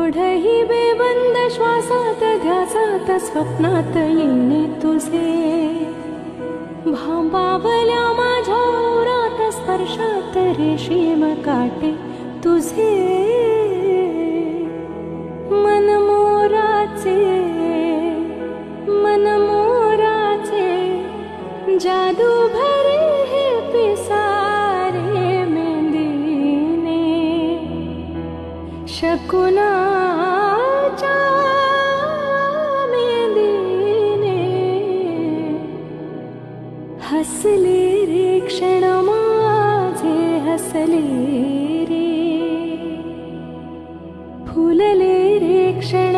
ओढही बेबंद श्वासात ध्यासात स्वप्नात येणे तुझे भांबावल्या माझ्या उरात स्पर्शात रेशीम काटे तुझे मनमोराचे जादू भरे हे पिसारे मेंदीने शकुनाच्या मेंदीने हसले रे क्षण माझे हसले रे फुलले रे क्षण